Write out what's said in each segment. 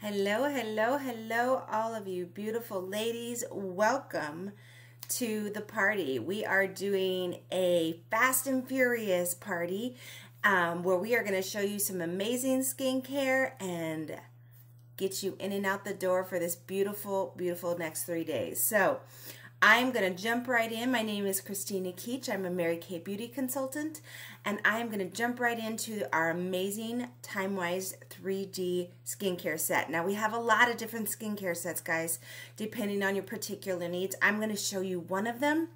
Hello, hello, hello, all of you beautiful ladies. Welcome to the party. We are doing a Fast and Furious party where we are going to show you some amazing skincare and get you in and out the door for this beautiful, beautiful next 3 days. So I'm going to jump right in. My name is Christina Keach. I'm a Mary Kay Beauty Consultant, and I'm going to jump right into our amazing TimeWise 3D skincare set. Now, we have a lot of different skincare sets, guys, depending on your particular needs. I'm going to show you one of them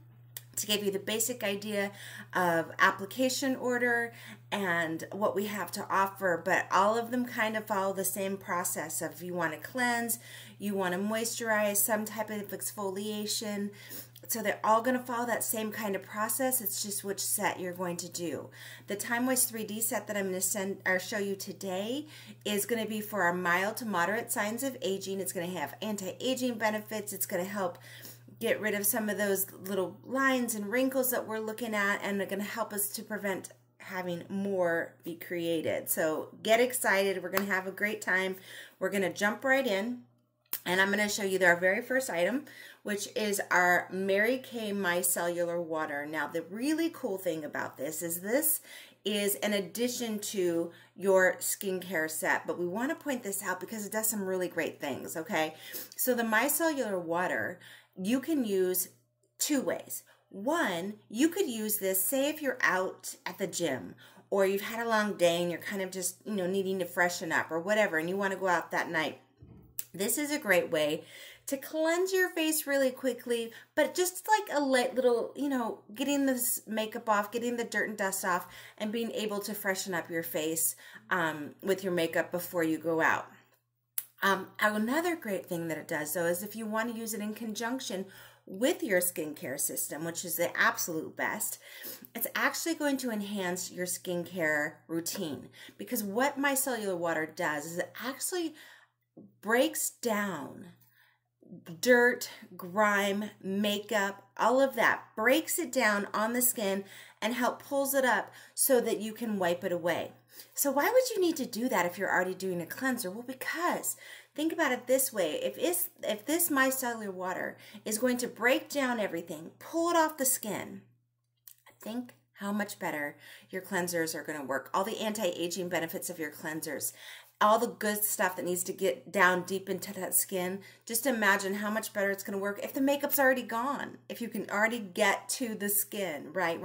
to give you the basic idea of application order and what we have to offer, but all of them kind of follow the same process of you want to cleanse, you want to moisturize, some type of exfoliation. So they're all going to follow that same kind of process. It's just which set you're going to do. The TimeWise 3D set that I'm going to show you today is going to be for our mild to moderate signs of aging. It's going to have anti-aging benefits. It's going to help get rid of some of those little lines and wrinkles that we're looking at, and they're going to help us to prevent having more be created. So get excited. We're going to have a great time. We're going to jump right in, and I'm going to show you our very first item, which is our Mary Kay Micellar Water. Now, the really cool thing about this is an addition to your skincare set, but we want to point this out because it does some really great things, okay? So the Micellar Water, you can use two ways. One, you could use this, say if you're out at the gym or you've had a long day and you're kind of just, needing to freshen up or whatever, and you want to go out that night. This is a great way to cleanse your face really quickly, but just like a light little, getting this makeup off, getting the dirt and dust off, and being able to freshen up your face with your makeup before you go out. Another great thing that it does, though, is if you want to use it in conjunction with your skincare system, which is the absolute best, it's actually going to enhance your skincare routine. Because what micellar water does is it actually breaks down dirt, grime, makeup, all of that, breaks it down on the skin and pulls it up so that you can wipe it away. So why would you need to do that if you're already doing a cleanser? Well, because think about it this way. If this micellar water is going to break down everything, pull it off the skin, think how much better your cleansers are going to work. All the anti-aging benefits of your cleansers, all the good stuff that needs to get down deep into that skin. Just imagine how much better it's going to work if the makeup's already gone, if you can already get to the skin, right?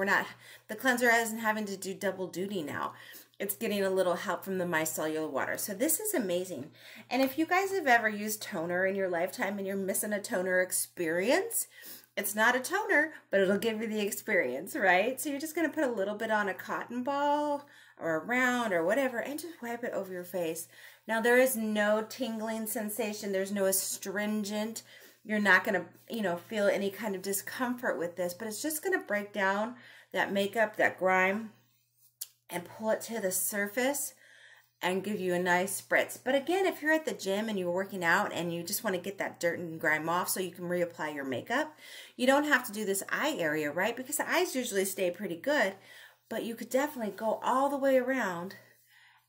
The cleanser isn't having to do double duty now. It's getting a little help from the micellar water. So this is amazing. And if you guys have ever used toner in your lifetime and you're missing a toner experience, it's not a toner, but it'll give you the experience, right? So you're just going to put a little bit on a cotton ball or a round or whatever and just wipe it over your face. Now, there is no tingling sensation. There's no astringent. You're not going to, feel any kind of discomfort with this, but it's just going to break down that makeup, that grime, and pull it to the surface and give you a nice spritz. But again, if you're at the gym and you're working out and you just want to get that dirt and grime off so you can reapply your makeup, you don't have to do this eye area, right? Because the eyes usually stay pretty good, but you could definitely go all the way around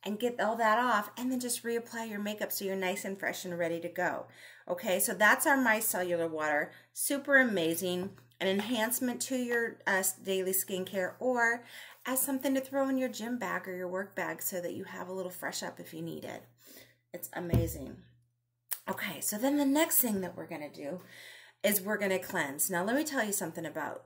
and get all that off and then just reapply your makeup so you're nice and fresh and ready to go. Okay, so that's our micellar water. Super amazing. An enhancement to your daily skincare, or as something to throw in your gym bag or your work bag so that you have a little fresh up if you need it. It's amazing. Okay, so then the next thing that we're going to do is we're going to cleanse. Now, let me tell you something about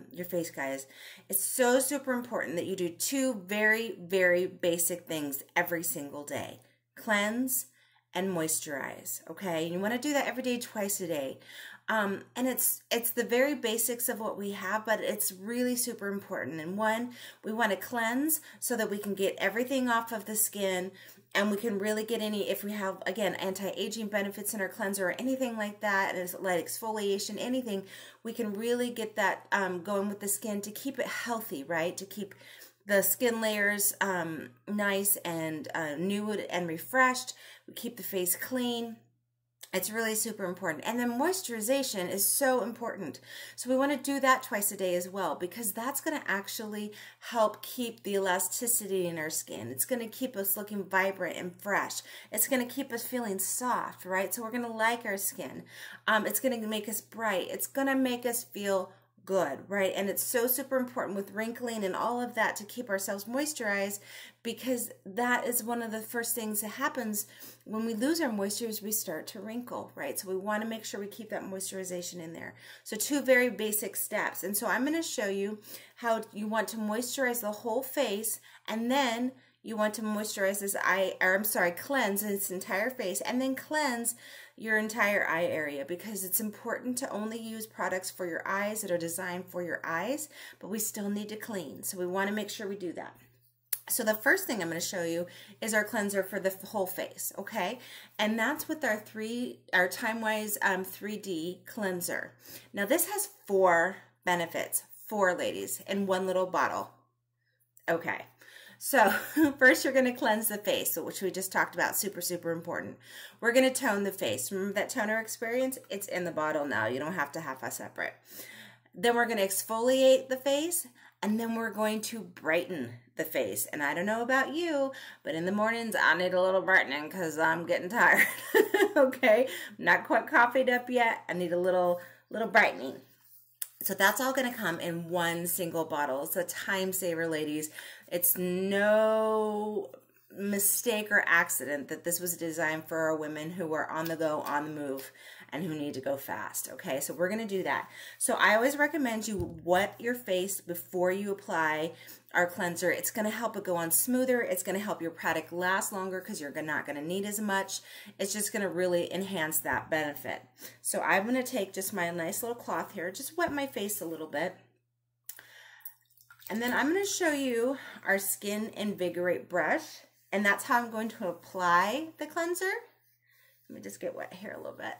your face, guys. It's so super important that you do two very, very basic things every single day. Cleanse and moisturize, okay? You want to do that every day, twice a day. And it's the very basics of what we have, but it's really super important. And one, we want to cleanse so that we can get everything off of the skin, and we can really get if we have, again, anti-aging benefits in our cleanser or anything like that, and light exfoliation, anything, we can really get that going with the skin to keep it healthy, right? To keep the skin layers nice and nude and refreshed. We keep the face clean. It's really super important. And then moisturization is so important. So we want to do that twice a day as well, because that's going to actually help keep the elasticity in our skin. It's going to keep us looking vibrant and fresh. It's going to keep us feeling soft, right? So we're going to like our skin. It's going to make us bright. It's going to make us feel good, right? And it's so super important with wrinkling and all of that to keep ourselves moisturized, because that is one of the first things that happens when we lose our moisture is we start to wrinkle, right? So we want to make sure we keep that moisturization in there. So 2 very basic steps. And so I'm going to show you how you want to moisturize the whole face, and then you want to moisturize this cleanse this entire face, and then cleanse your entire eye area, because it's important to only use products for your eyes that are designed for your eyes, but we still need to clean. So we want to make sure we do that. So the first thing I'm going to show you is our cleanser for the whole face, okay? And that's with our Time-Wise 3D cleanser. Now this has 4 benefits, 4 ladies, in one little bottle. Okay. So first you're going to cleanse the face, which we just talked about, super, super important. We're going to tone the face. Remember that toner experience? It's in the bottle now. You don't have to have a separate. Then we're going to exfoliate the face, and then we're going to brighten the face. And I don't know about you, but in the mornings I need a little brightening because I'm getting tired. Okay, I'm not quite coffeeed up yet. I need a little brightening. So that's all going to come in one single bottle. It's a time saver, ladies. It's no mistake or accident that this was designed for our women who are on the go, on the move, and who need to go fast. Okay, so we're going to do that. So I always recommend you wet your face before you apply our cleanser. It's going to help it go on smoother. It's going to help your product last longer because you're not going to need as much. It's just going to really enhance that benefit. So I'm going to take just my nice little cloth here, just wet my face a little bit. And then I'm going to show you our Skin Invigorate brush. And that's how I'm going to apply the cleanser. Let me just get wet here a little bit.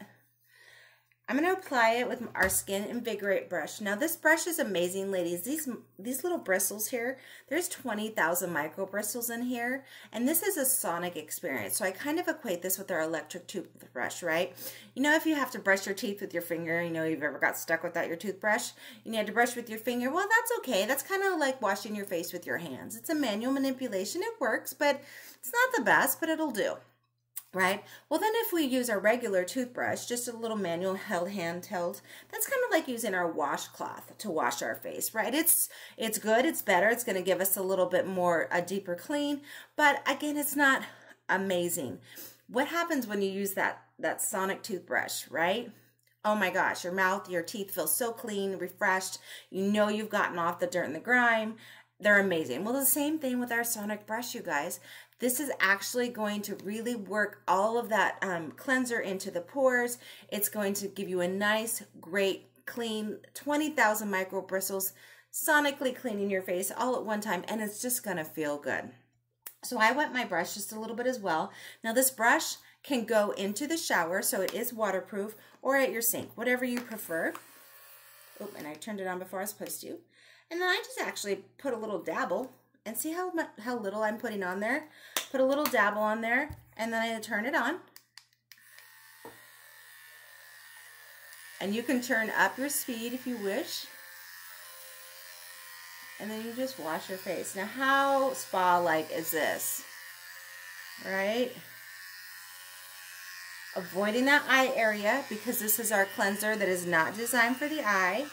I'm going to apply it with our Skin Invigorate brush. Now this brush is amazing, ladies. These little bristles here, there's 20,000 micro bristles in here, and this is a sonic experience. So I kind of equate this with our electric toothbrush, right? You know, if you have to brush your teeth with your finger, you know, you've ever got stuck without your toothbrush, you need to brush with your finger. Well, that's okay. That's kind of like washing your face with your hands. It's a manual manipulation. It works, but it's not the best, but it'll do. Right? Well, then if we use our regular toothbrush, just a little manual handheld, that's kind of like using our washcloth to wash our face, right? It's good, it's better, it's going to give us a little bit more, a deeper clean, but again, it's not amazing. What happens when you use that sonic toothbrush, right? Oh my gosh, your mouth, your teeth feel so clean, refreshed. You know you've gotten off the dirt and the grime. They're amazing. Well, the same thing with our sonic brush, you guys. This is actually going to really work all of that cleanser into the pores. It's going to give you a nice, great, clean, 20,000 micro bristles, sonically cleaning your face all at one time, and it's just going to feel good. So I wet my brush just a little bit as well. Now this brush can go into the shower, so it is waterproof, or at your sink, whatever you prefer. Oh, and I turned it on before I was supposed to. And then I just actually put a little dabble, and see how little I'm putting on there? Put a little dabble on there, and then I turn it on. And you can turn up your speed if you wish. And then you just wash your face. Now how spa-like is this? Right? Avoiding that eye area, because this is our cleanser that is not designed for the eye.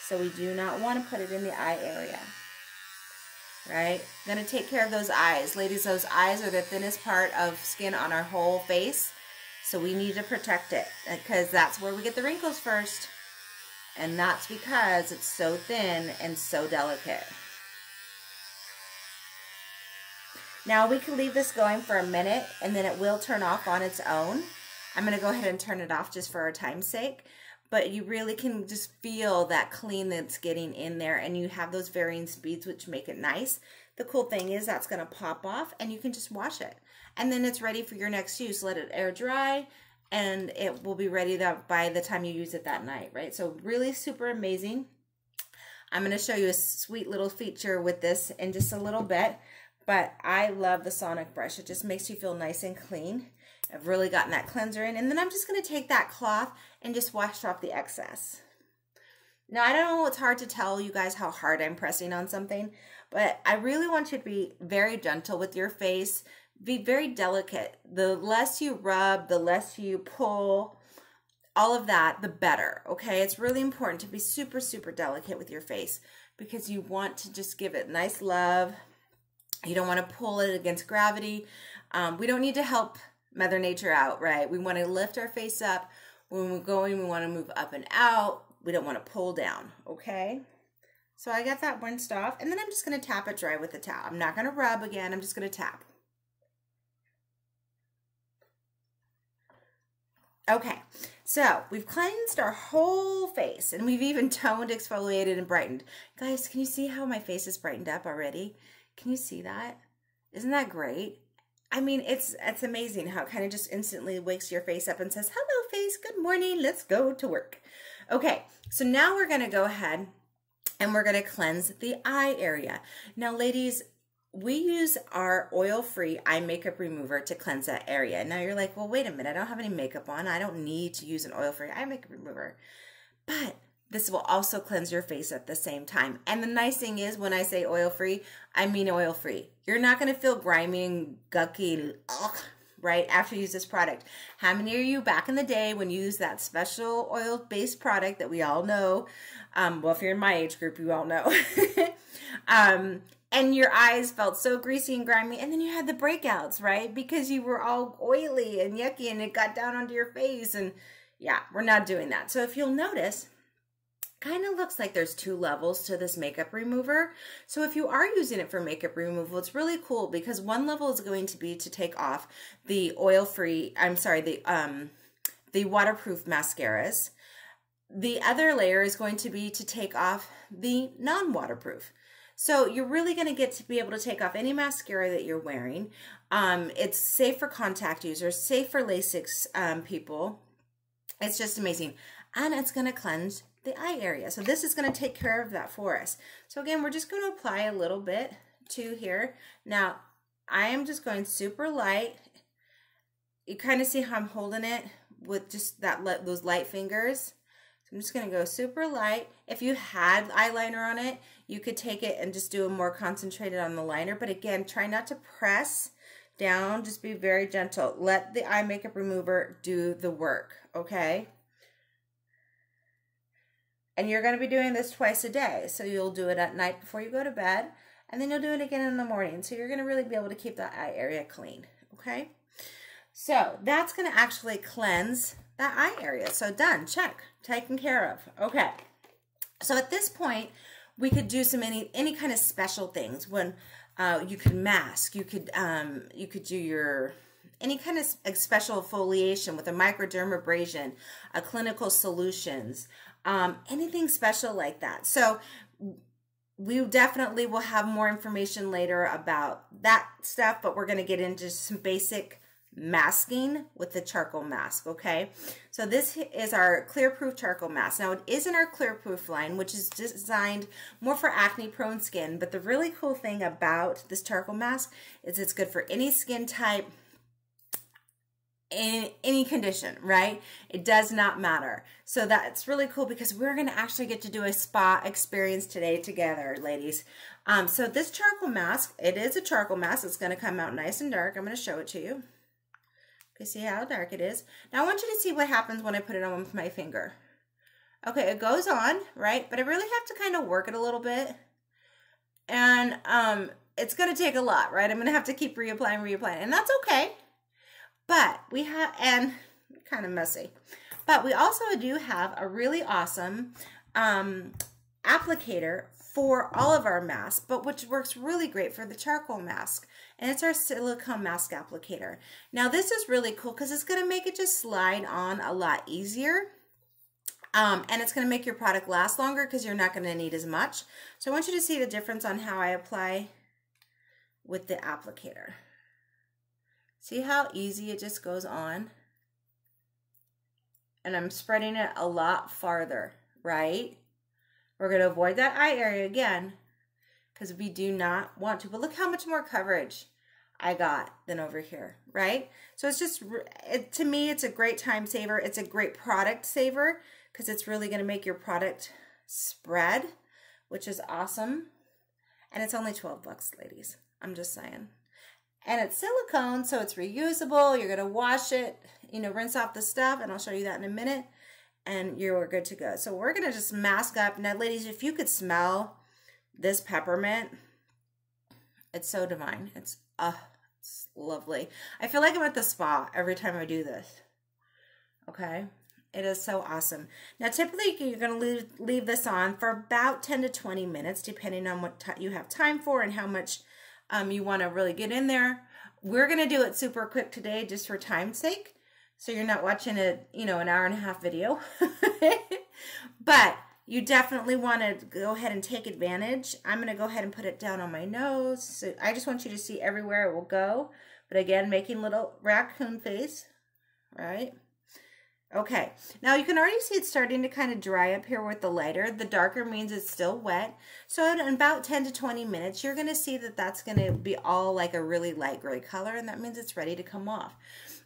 So we do not want to put it in the eye area. Right? Going to take care of those eyes. Ladies, those eyes are the thinnest part of skin on our whole face. So we need to protect it, because that's where we get the wrinkles first. And that's because it's so thin and so delicate. Now we can leave this going for a minute, and then it will turn off on its own. I'm going to go ahead and turn it off just for our time's sake. But you really can just feel that clean that's getting in there, and you have those varying speeds, which make it nice. The cool thing is that's going to pop off, and you can just wash it. And then it's ready for your next use. Let it air dry, and it will be ready by the time you use it that night, right? So really super amazing. I'm going to show you a sweet little feature with this in just a little bit. but I love the Sonic brush. It just makes you feel nice and clean. I've really gotten that cleanser in. And then I'm just going to take that cloth and just wash off the excess. Now, I don't know, it's hard to tell you guys how hard I'm pressing on something, but I really want you to be very gentle with your face. Be very delicate. The less you rub, the less you pull, all of that, the better, okay? It's really important to be super, super delicate with your face because you want to just give it nice love. You don't want to pull it against gravity. We don't need to help Mother Nature out, right? We want to lift our face up. When we're going, we want to move up and out. We don't want to pull down, okay? So I got that rinsed off, and then I'm just going to tap it dry with the towel. I'm not going to rub again. I'm just going to tap. Okay, so we've cleansed our whole face, and we've even toned, exfoliated, and brightened. Guys, can you see how my face is brightened up already? Can you see that? Isn't that great? I mean, it's amazing how it kind of just instantly wakes your face up and says, hello, face, good morning, let's go to work. Okay, so now we're going to go ahead and we're going to cleanse the eye area. Now, ladies, we use our oil-free eye makeup remover to cleanse that area. Now, you're like, well, wait a minute, I don't have any makeup on. I don't need to use an oil-free eye makeup remover. But this will also cleanse your face at the same time. And the nice thing is, when I say oil-free, I mean oil-free. You're not going to feel grimy and gucky, right, after you use this product. How many of you back in the day when you used that special oil-based product that we all know, well, if you're in my age group, you all know, and your eyes felt so greasy and grimy, and then you had the breakouts, right, because you were all oily and yucky, and it got down onto your face, and yeah, we're not doing that. So if you'll notice, kind of looks like there's two levels to this makeup remover. So if you are using it for makeup removal, it's really cool because one level is going to be to take off the oil-free, the waterproof mascaras. The other layer is going to be to take off the non-waterproof. So you're really going to get to be able to take off any mascara that you're wearing. It's safe for contact users, safe for LASIK people. It's just amazing. And it's going to cleanse the eye area. So this is going to take care of that for us. So again, we're just going to apply a little bit to here. Now, I am just going super light. You kind of see how I'm holding it with just those light fingers. So I'm just going to go super light. If you had eyeliner on it, you could take it and just do it more concentrated on the liner. But again, try not to press down. Just be very gentle. Let the eye makeup remover do the work, okay? And you're going to be doing this twice a day. So you'll do it at night before you go to bed, and then you'll do it again in the morning. So you're going to really be able to keep that eye area clean, okay? So that's going to actually cleanse that eye area. So done, check, taken care of. Okay. So at this point, we could do any kind of special things. When you could mask, you could do your any kind of special foliation with a microdermabrasion, a clinical solutions, anything special like that. So we definitely will have more information later about that stuff, but we're going to get into some basic masking with the charcoal mask, okay? So this is our clear proof charcoal mask. Now it is in our clear proof line, which is designed more for acne prone skin, but the really cool thing about this charcoal mask is it's good for any skin type, in any condition, right? It does not matter. So that's really cool because we're going to actually get to do a spa experience today together, ladies. So this charcoal mask, it is a charcoal mask. It's going to come out nice and dark. I'm going to show it to you. Okay, see how dark it is? Now I want you to see what happens when I put it on with my finger. Okay, it goes on, right? But I really have to kind of work it a little bit. And it's going to take a lot, right? I'm going to have to keep reapplying, and that's okay. But we have, and kind of messy, but we also do have a really awesome applicator for all of our masks, but which works really great for the charcoal mask. And it's our silicone mask applicator. Now this is really cool because it's going to make it just slide on a lot easier. And it's going to make your product last longer because you're not going to need as much. So I want you to see the difference on how I apply with the applicator. See how easy it just goes on? And I'm spreading it a lot farther, right? We're going to avoid that eye area again because we do not want to. But look how much more coverage I got than over here, right? So it's just, to me, it's a great time saver. It's a great product saver because it's really going to make your product spread, which is awesome. And it's only 12 bucks, ladies. I'm just saying. And it's silicone, so it's reusable. You're going to wash it, you know, rinse off the stuff, and I'll show you that in a minute, and you're good to go. So we're going to just mask up. Now, ladies, if you could smell this peppermint, it's so divine. It's lovely. I feel like I'm at the spa every time I do this. Okay? It is so awesome. Now, typically, you're going to leave this on for about 10 to 20 minutes, depending on what you have time for and how much you want to really get in there. We're going to do it super quick today just for time's sake. So you're not watching a, you know, an hour and a half video. But you definitely want to go ahead and take advantage. I'm going to go ahead and put it down on my nose. So I just want you to see everywhere it will go. But again, making little raccoon face, right? Okay, now you can already see it's starting to kind of dry up here with the lighter. The darker means it's still wet. So in about 10 to 20 minutes, you're going to see that that's going to be all like a really light gray color, and that means it's ready to come off.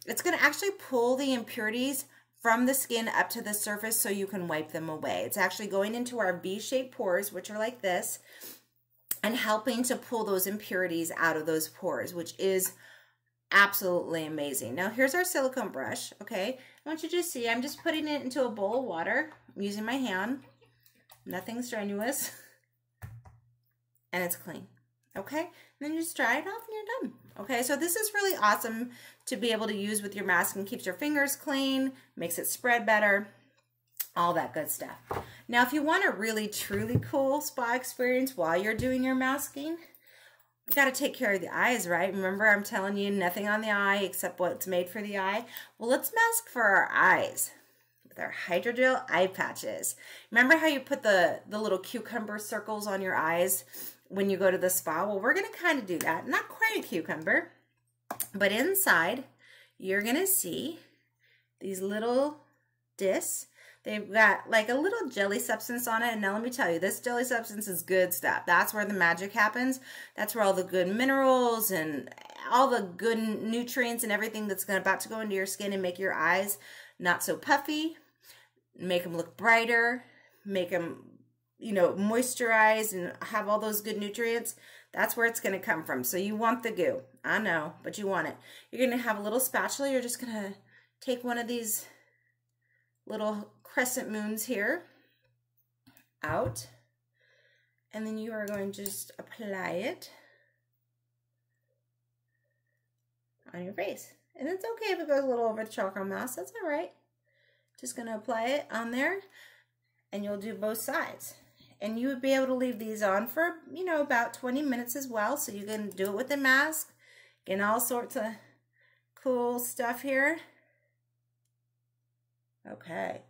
It's going to actually pull the impurities from the skin up to the surface so you can wipe them away. It's actually going into our V-shaped pores, which are like this, and helping to pull those impurities out of those pores, which is absolutely amazing. Now here's our silicone brush, okay? I want you to see, I'm just putting it into a bowl of water. I'm using my hand. Nothing strenuous. And it's clean, okay? And then you just dry it off and you're done. Okay, so this is really awesome to be able to use with your mask and keeps your fingers clean, makes it spread better, all that good stuff. Now, if you want a really, truly cool spa experience while you're doing your masking, you got to take care of the eyes, right? Remember, I'm telling you, nothing on the eye except what's made for the eye. Well, let's mask for our eyes with our hydrogel eye patches. Remember how you put the little cucumber circles on your eyes when you go to the spa? Well, we're going to kind of do that. Not quite a cucumber, but inside, you're going to see these little discs. They've got like a little jelly substance on it. And now let me tell you, this jelly substance is good stuff. That's where the magic happens. That's where all the good minerals and all the good nutrients and everything that's about to go into your skin and make your eyes not so puffy, make them look brighter, make them, you know, moisturize and have all those good nutrients. That's where it's going to come from. So you want the goo. I know, but you want it. You're going to have a little spatula. You're just going to take one of these little crescent moons here out, and then you are going to just apply it on your face. And it's okay if it goes a little over the charcoal mask, that's all right. Just going to apply it on there, and you'll do both sides. And you would be able to leave these on for, you know, about 20 minutes as well, so you can do it with the mask, getting all sorts of cool stuff here. Okay,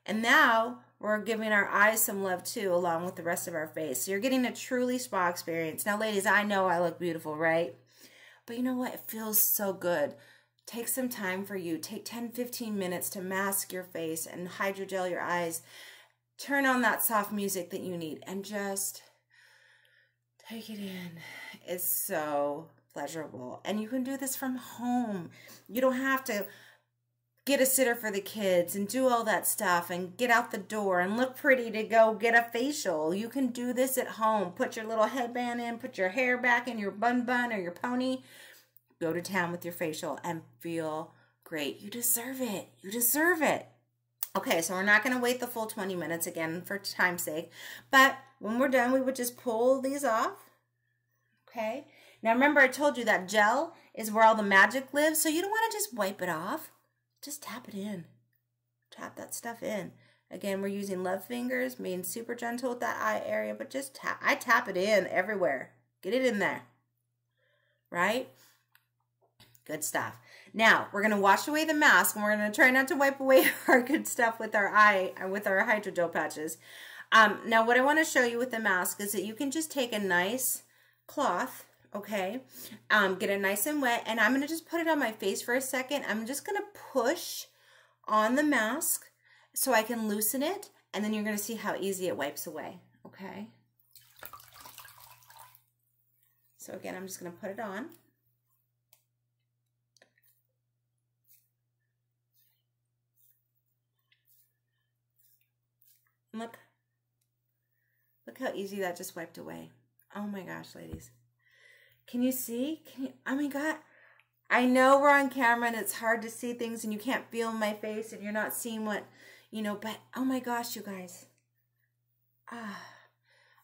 and now we're giving our eyes some love too, along with the rest of our face. So you're getting a truly spa experience. Now, ladies, I know I look beautiful, right? But you know what? It feels so good. Take some time for you. Take 10, 15 minutes to mask your face and hydrogel your eyes. Turn on that soft music that you need and just take it in. It's so pleasurable. And you can do this from home. You don't have to get a sitter for the kids and do all that stuff and get out the door and look pretty to go get a facial. You can do this at home. Put your little headband in, put your hair back in your bun or your pony. Go to town with your facial and feel great. You deserve it. You deserve it. Okay, so we're not going to wait the full 20 minutes again for time's sake. But when we're done, we would just pull these off. Okay. Now remember I told you that gel is where all the magic lives. So you don't want to just wipe it off. Just tap it in. Tap that stuff in. Again, we're using love fingers, being super gentle with that eye area, but just tap. I tap it in everywhere. Get it in there. Right? Good stuff. Now, we're going to wash away the mask, and we're going to try not to wipe away our good stuff with our hydrogel patches. Now, what I want to show you with the mask is that you can just take a nice cloth, okay, get it nice and wet, and I'm going to just put it on my face for a second. I'm just going to push on the mask so I can loosen it, and then you're going to see how easy it wipes away, okay? So again, I'm just going to put it on. Look how easy that just wiped away. Oh my gosh, ladies. Can you see? Oh my God. I know we're on camera and it's hard to see things and you can't feel my face and you're not seeing what, you know, but oh my gosh, you guys.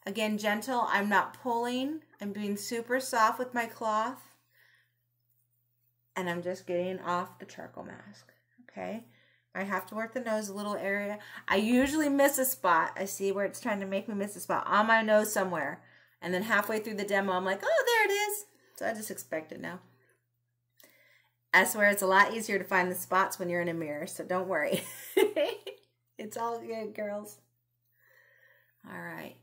Again, gentle. I'm not pulling. I'm being super soft with my cloth. And I'm just getting off the charcoal mask. Okay. I have to work the nose, a little area. I usually miss a spot. I see where it's trying to make me miss a spot on my nose somewhere. And then halfway through the demo, I'm like, oh, there it is. So I just expect it now. I swear it's a lot easier to find the spots when you're in a mirror, so don't worry. It's all good, girls. All right.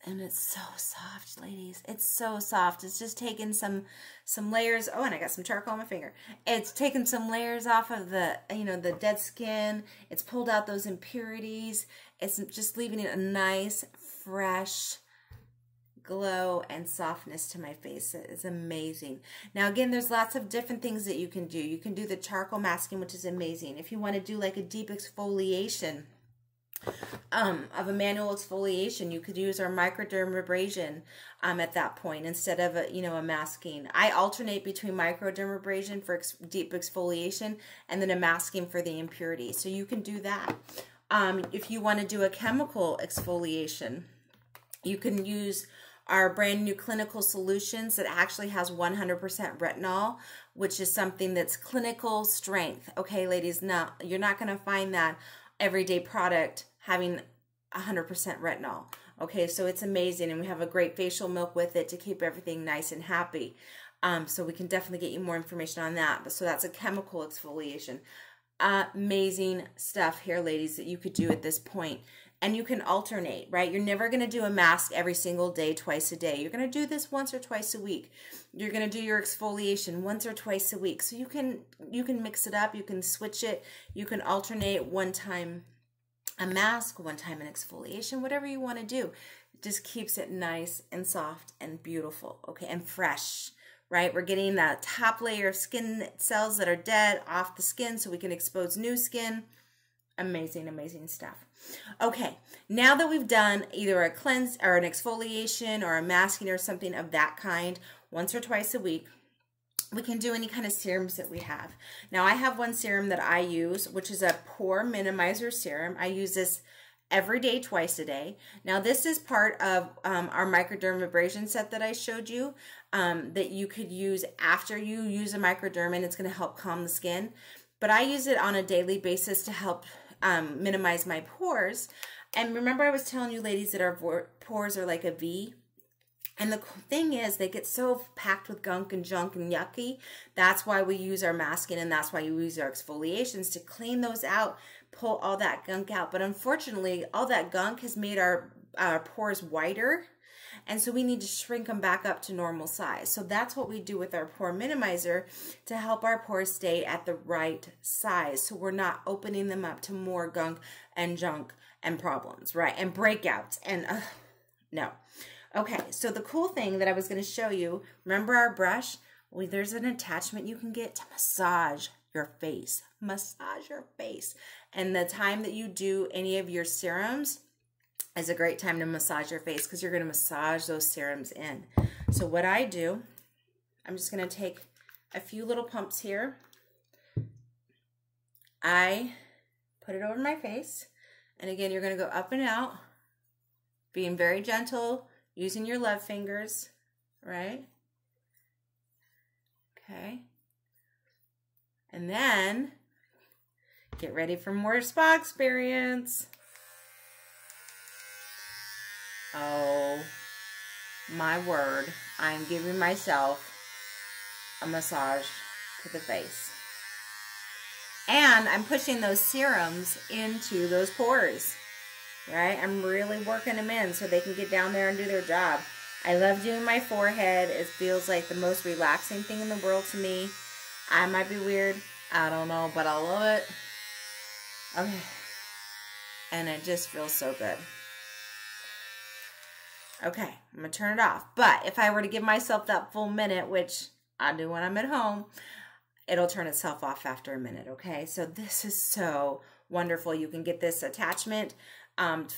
And it's so soft, ladies. It's so soft. It's just taken some layers. Oh, and I got some charcoal on my finger. It's taken some layers off of the, you know, the dead skin. It's pulled out those impurities. It's just leaving it a nice, fresh glow and softness to my face. It is amazing. Now, again, there's lots of different things that you can do. You can do the charcoal masking, which is amazing. If you want to do like a deep exfoliation, of a manual exfoliation, you could use our microdermabrasion at that point instead of a masking. I alternate between microdermabrasion for deep exfoliation and then a masking for the impurities. So you can do that. If you want to do a chemical exfoliation, you can use our brand new clinical solutions that actually has 100% retinol, which is something that's clinical strength. Okay, ladies, now you're not going to find that everyday product having 100% retinol. Okay, so it's amazing, and we have a great facial milk with it to keep everything nice and happy. So we can definitely get you more information on that. But so that's a chemical exfoliation. Amazing stuff here, ladies, that you could do at this point. And you can alternate, right? You're never going to do a mask every single day, twice a day. You're going to do this once or twice a week. You're going to do your exfoliation once or twice a week. So you can mix it up. You can switch it. You can alternate one time a mask, one time an exfoliation, whatever you want to do. It just keeps it nice and soft and beautiful, okay, and fresh, right? We're getting that top layer of skin cells that are dead off the skin so we can expose new skin. Amazing, amazing stuff. Okay, now that we've done either a cleanse or an exfoliation or a masking or something of that kind once or twice a week, we can do any kind of serums that we have. Now, I have one serum that I use, which is a pore minimizer serum. I use this every day, twice a day. Now, this is part of our microdermabrasion set that I showed you that you could use after you use a microderm, it's going to help calm the skin. But I use it on a daily basis to help minimize my pores. And remember I was telling you, ladies, that our pores are like a V? And the thing is, they get so packed with gunk and junk and yucky. That's why we use our masking, and that's why you use our exfoliations to clean those out, pull all that gunk out. But unfortunately, all that gunk has made our pores wider, and so we need to shrink them back up to normal size. So that's what we do with our pore minimizer to help our pores stay at the right size, so we're not opening them up to more gunk and junk and problems, right? And breakouts, and no. Okay, so the cool thing that I was going to show you, remember our brush? Well, there's an attachment you can get to massage your face. Massage your face. And the time that you do any of your serums is a great time to massage your face because you're going to massage those serums in. So what I do, I'm just going to take a few little pumps here. I put it over my face. And again, you're going to go up and out, being very gentle, using your love fingers, right? Okay. And then get ready for more spa experience. Oh my word, I am giving myself a massage to the face. And I'm pushing those serums into those pores. Right? I'm really working them in so they can get down there and do their job. I love doing my forehead. It feels like the most relaxing thing in the world to me. I might be weird. I don't know, but I love it. Okay. And it just feels so good. Okay, I'm going to turn it off. But if I were to give myself that full minute, which I do when I'm at home, it'll turn itself off after a minute, okay? So this is so wonderful. You can get this attachment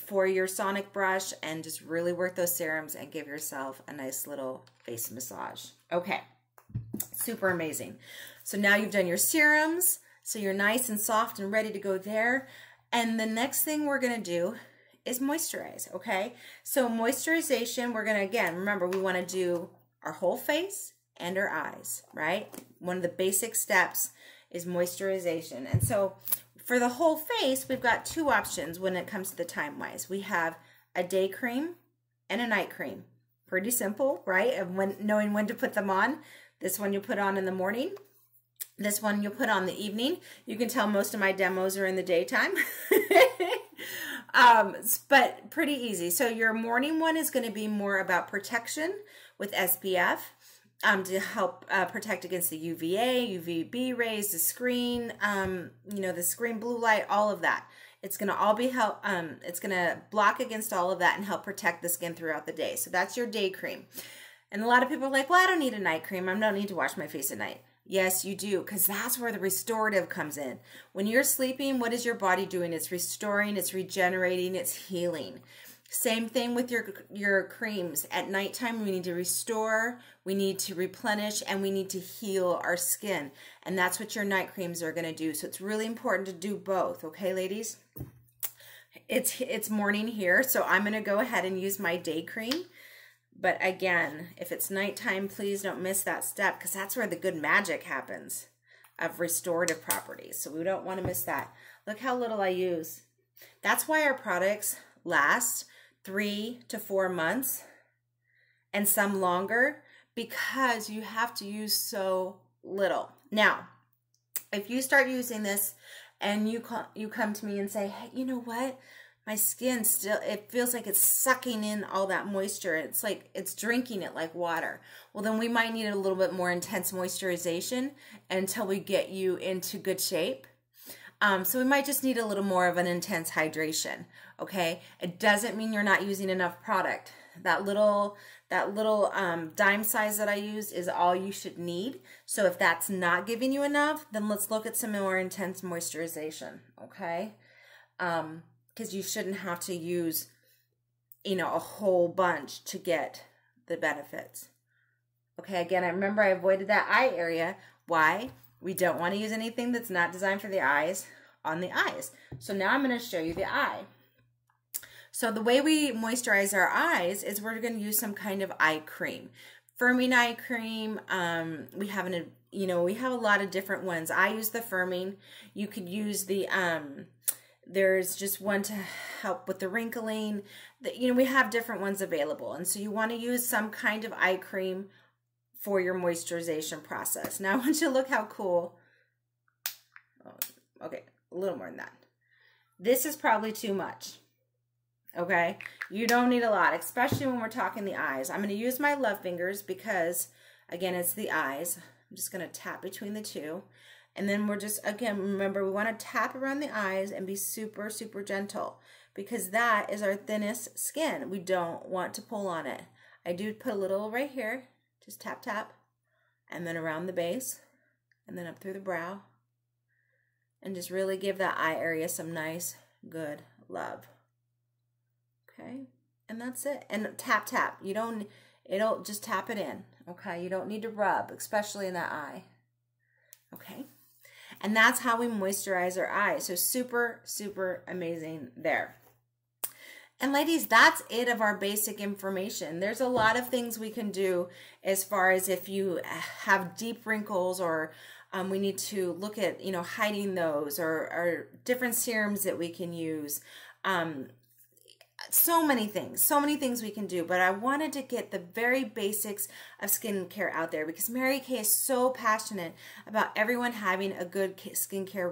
for your sonic brush and just really work those serums and give yourself a nice little face massage. Okay, super amazing. So now you've done your serums, so you're nice and soft and ready to go there. And the next thing we're gonna do is moisturize, okay? So moisturization, we're gonna, again, remember we wanna do our whole face and our eyes, right? One of the basic steps is moisturization. And so for the whole face, we've got two options when it comes to the time-wise. We have a day cream and a night cream. Pretty simple, right? And knowing when to put them on. This one you'll put on in the morning. This one you'll put on the evening. You can tell most of my demos are in the daytime. But pretty easy. So your morning one is going to be more about protection with SPF to help protect against the UVA, UVB rays, the screen, the screen blue light, all of that. It's going to all be it's going to block against all of that and help protect the skin throughout the day. So that's your day cream. And a lot of people are like, well, I don't need a night cream. I don't need to wash my face at night. Yes, you do, because that's where the restorative comes in. When you're sleeping, what is your body doing? It's restoring, it's regenerating, it's healing. Same thing with your creams. At nighttime, we need to restore, we need to replenish, and we need to heal our skin. And that's what your night creams are going to do. So it's really important to do both, okay, ladies? It's morning here, so I'm going to go ahead and use my day cream. But again, if it's nighttime, please don't miss that step because that's where the good magic happens of restorative properties. So we don't want to miss that. Look how little I use. That's why our products last 3 to 4 months and some longer because you have to use so little. Now, if you start using this and you come to me and say, hey, you know what? My skin still, it feels like it's sucking in all that moisture. It's like it's drinking it like water. Well, then we might need a little bit more intense moisturization until we get you into good shape. So we might just need a little more of an intense hydration, okay? It doesn't mean you're not using enough product. That little dime size that I used is all you should need. So if that's not giving you enough, then let's look at some more intense moisturization, okay? Because you shouldn't have to use, a whole bunch to get the benefits. Okay, again, I remember I avoided that eye area. Why? We don't want to use anything that's not designed for the eyes on the eyes. So now I'm going to show you the eye. So the way we moisturize our eyes is we're going to use some kind of eye cream. Firming eye cream, we have a lot of different ones. I use the firming. You could use the there's just one to help with the wrinkling. We have different ones available. And so you want to use some kind of eye cream for your moisturization process. Now I want you to look how cool. Oh, okay, a little more than that. This is probably too much. Okay, you don't need a lot, especially when we're talking the eyes. I'm going to use my love fingers because, again, it's the eyes. I'm just going to tap between the two. And then we're just, again, remember, we want to tap around the eyes and be super, super gentle because that is our thinnest skin. We don't want to pull on it. I do put a little right here, just tap, tap, and then around the base, and then up through the brow, and just really give that eye area some nice, good love. Okay, and that's it. And tap, tap. It'll just tap it in. Okay, you don't need to rub, especially in that eye. Okay. And that's how we moisturize our eyes. So super, super amazing there. And ladies, that's it of our basic information. There's a lot of things we can do as far as if you have deep wrinkles or we need to look at, hiding those or different serums that we can use. So many things we can do, but I wanted to get the very basics of skincare out there because Mary Kay is so passionate about everyone having a good skincare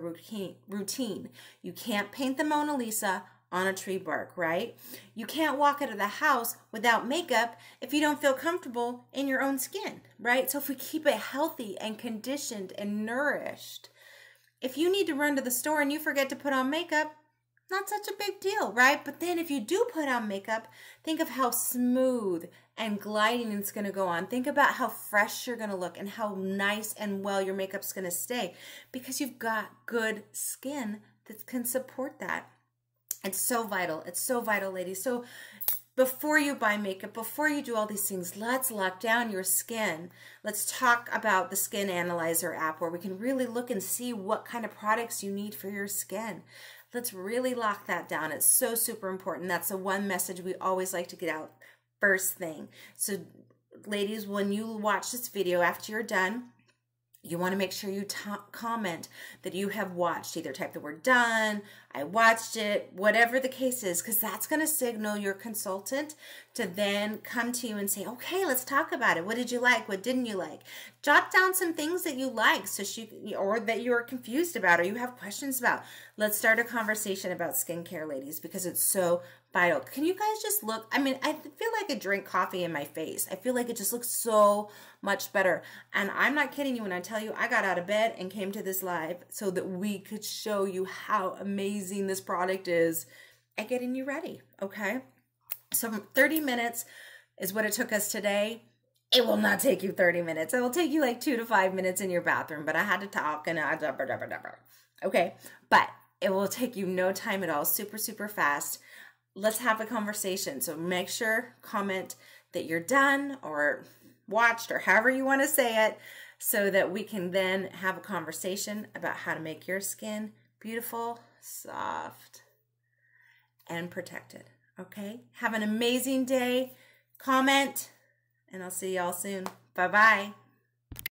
routine. You can't paint the Mona Lisa on a tree bark, right? You can't walk out of the house without makeup if you don't feel comfortable in your own skin, right? So if we keep it healthy and conditioned and nourished, if you need to run to the store and you forget to put on makeup, not such a big deal, right? But then if you do put on makeup, think of how smooth and gliding it's going to go on. Think about how fresh you're going to look and how nice and well your makeup's going to stay because you've got good skin that can support that. It's so vital. It's so vital, ladies. So before you buy makeup, before you do all these things, let's lock down your skin. Let's talk about the Skin Analyzer app where we can really look and see what kind of products you need for your skin. Let's really lock that down. It's so super important. That's the one message we always like to get out first thing. So ladies, when you watch this video after you're done, you want to make sure you comment that you have watched. Either type the word done, I watched it, whatever the case is, because that's going to signal your consultant to then come to you and say, okay, let's talk about it. What did you like? What didn't you like? Jot down some things that you like or that you're confused about or you have questions about. Let's start a conversation about skincare, ladies, because it's so vital. Can you guys just look? I mean, I feel like I drink coffee in my face. I feel like it just looks so much better. And I'm not kidding you when I tell you I got out of bed and came to this live so that we could show you how amazing this product is at getting you ready, okay? So 30 minutes is what it took us today. It will not take you 30 minutes. It will take you like 2 to 5 minutes in your bathroom, but I had to talk and okay? But it will take you no time at all, super, super fast. Let's have a conversation. So make sure, comment that you're done or watched or however you want to say it so that we can then have a conversation about how to make your skin beautiful, soft, and protected. Okay? Have an amazing day. Comment, and I'll see y'all soon. Bye-bye.